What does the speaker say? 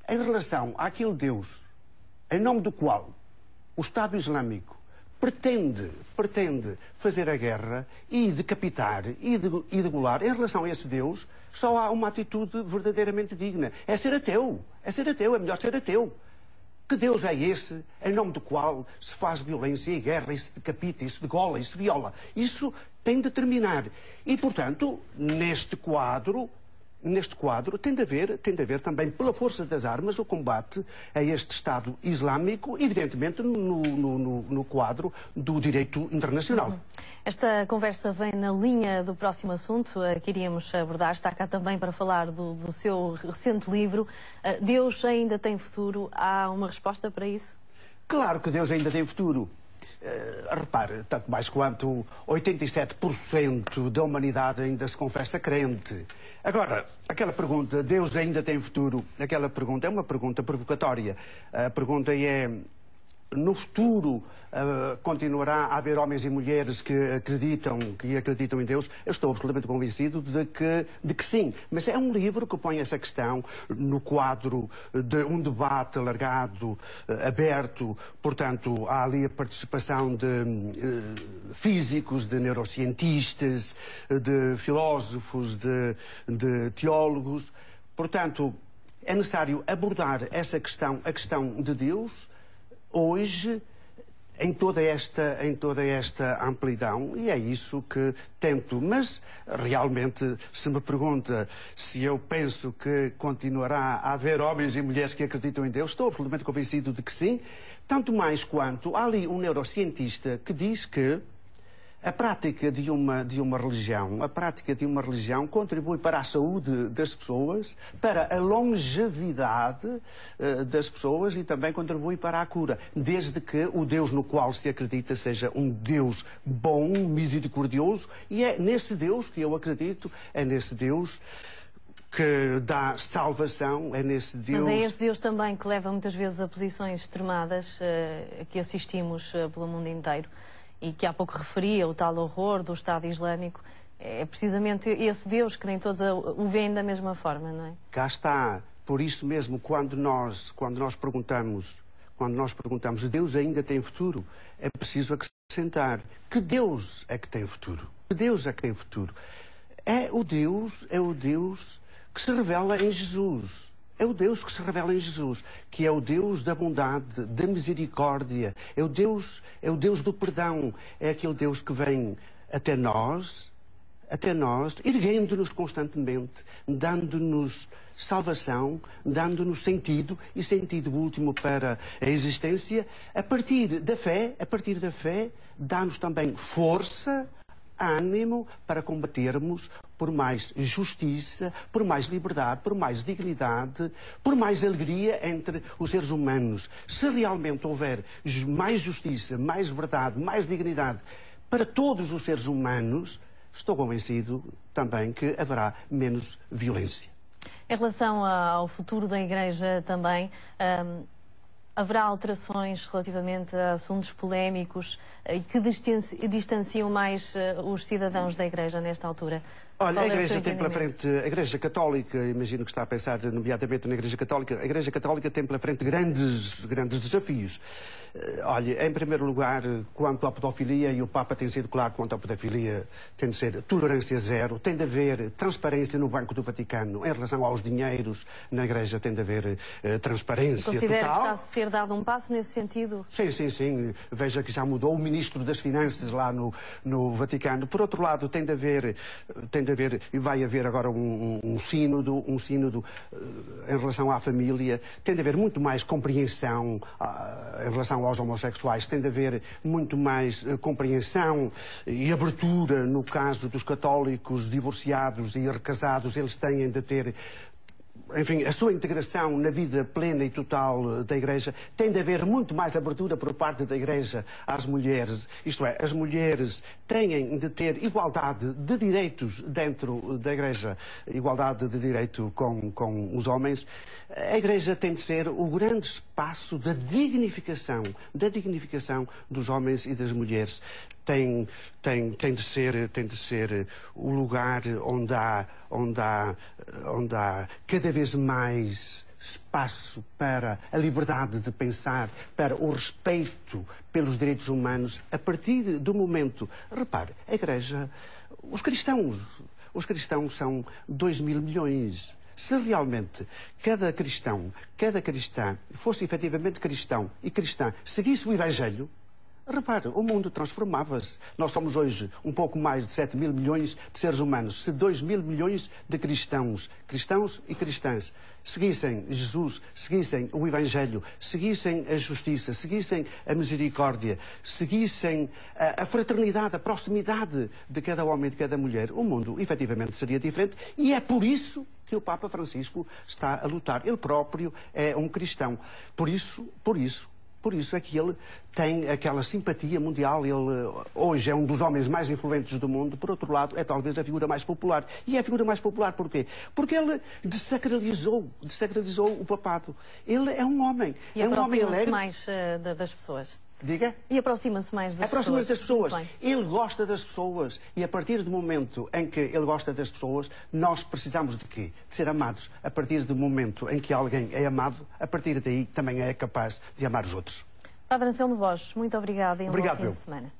em relação àquele Deus em nome do qual o Estado Islâmico pretende fazer a guerra e decapitar e degolar, em relação a esse Deus, só há uma atitude verdadeiramente digna. É ser ateu. É ser ateu. É melhor ser ateu. Que Deus é esse em nome do qual se faz violência e guerra e se decapita e se degola e se viola? Isso tem de terminar. E, portanto, neste quadro tem de haver também, pela força das armas, o combate a este Estado Islâmico, evidentemente no quadro do direito internacional. Esta conversa vem na linha do próximo assunto que iríamos abordar. Está cá também para falar do seu recente livro. Deus ainda tem futuro? Há uma resposta para isso? Claro que Deus ainda tem futuro. Repare, tanto mais quanto 87% da humanidade ainda se confessa crente. Agora, aquela pergunta, Deus ainda tem futuro, aquela pergunta é uma pergunta provocatória. A pergunta é, no futuro continuará a haver homens e mulheres que acreditam em Deus? Eu estou absolutamente convencido de que sim. Mas é um livro que põe essa questão no quadro de um debate alargado, aberto. Portanto, há ali a participação de físicos, de neurocientistas, de filósofos, de teólogos. Portanto, é necessário abordar essa questão, a questão de Deus, hoje, em toda esta amplidão, e é isso que tento. Mas, realmente, se me pergunta se eu penso que continuará a haver homens e mulheres que acreditam em Deus, estou absolutamente convencido de que sim, tanto mais quanto há ali um neurocientista que diz que a prática de uma religião contribui para a saúde das pessoas, para a longevidade das pessoas e também contribui para a cura, desde que o Deus no qual se acredita seja um Deus bom, misericordioso, e é nesse Deus que eu acredito, é nesse Deus que dá salvação, é nesse Deus... Mas é esse Deus também que leva muitas vezes a posições extremadas a que assistimos pelo mundo inteiro. E que há pouco referia, o tal horror do Estado Islâmico, é precisamente esse Deus que nem todos o veem da mesma forma, não é? Cá está. Por isso mesmo, quando nós perguntamos, Deus ainda tem futuro, é preciso acrescentar que Deus é que tem futuro. Que Deus é que tem futuro. É o Deus que se revela em Jesus. É o Deus que se revela em Jesus, que é o Deus da bondade, da misericórdia, é o Deus do perdão, é aquele Deus que vem até nós, erguendo-nos constantemente, dando-nos salvação, dando-nos sentido, e sentido último para a existência. A partir da fé, dá-nos também força, ânimo para combatermos por mais justiça, por mais liberdade, por mais dignidade, por mais alegria entre os seres humanos. Se realmente houver mais justiça, mais verdade, mais dignidade para todos os seres humanos, estou convencido também que haverá menos violência. Em relação ao futuro da Igreja também, haverá alterações relativamente a assuntos polémicos e que distanciam mais os cidadãos da Igreja nesta altura? Olha, a Igreja tem pela frente, a Igreja Católica, imagino que está a pensar nomeadamente na Igreja Católica, a Igreja Católica tem pela frente grandes desafios. Olha, em primeiro lugar, quanto à pedofilia, e o Papa tem sido claro quanto à pedofilia, tem de ser tolerância zero, tem de haver transparência no Banco do Vaticano em relação aos dinheiros, na Igreja tem de haver transparência total. Considera que está a ser dado um passo nesse sentido? Sim. Veja que já mudou o Ministro das Finanças lá no Vaticano. Por outro lado, tem de haver, e vai haver agora um sínodo em relação à família, tem de haver muito mais compreensão em relação aos homossexuais, tem de haver muito mais compreensão e abertura no caso dos católicos divorciados e recasados, eles têm de ter, enfim, a sua integração na vida plena e total da Igreja. Tem de haver muito mais abertura por parte da Igreja às mulheres. Isto é, as mulheres têm de ter igualdade de direitos dentro da Igreja, igualdade de direito com os homens. A Igreja tem de ser o grande espaço da dignificação dos homens e das mulheres. Tem de ser o lugar onde há cada vez mais espaço para a liberdade de pensar, para o respeito pelos direitos humanos, a partir do momento... Repare, a Igreja, os cristãos são 2 mil milhões. Se realmente cada cristão, cada cristã fosse efetivamente cristão e cristã, seguisse o Evangelho, repare, o mundo transformava-se. Nós somos hoje um pouco mais de 7 mil milhões de seres humanos. Se 2 mil milhões de cristãos e cristãs, seguissem Jesus, seguissem o Evangelho, seguissem a justiça, seguissem a misericórdia, seguissem a fraternidade, a proximidade de cada homem e de cada mulher, o mundo efetivamente seria diferente. E é por isso que o Papa Francisco está a lutar. Ele próprio é um cristão. Por isso é que ele tem aquela simpatia mundial. Ele hoje é um dos homens mais influentes do mundo. Por outro lado, é talvez a figura mais popular. E é a figura mais popular porquê? Porque ele desacralizou o papado. Ele é um homem. E é um homem alegre. mais das pessoas. Diga? E aproxima-se mais das pessoas. Aproxima-se das pessoas. Ele gosta das pessoas. E a partir do momento em que ele gosta das pessoas, nós precisamos de quê? De ser amados. A partir do momento em que alguém é amado, a partir daí também é capaz de amar os outros. Padre Anselmo Borges, muito obrigada e um bom fim de semana.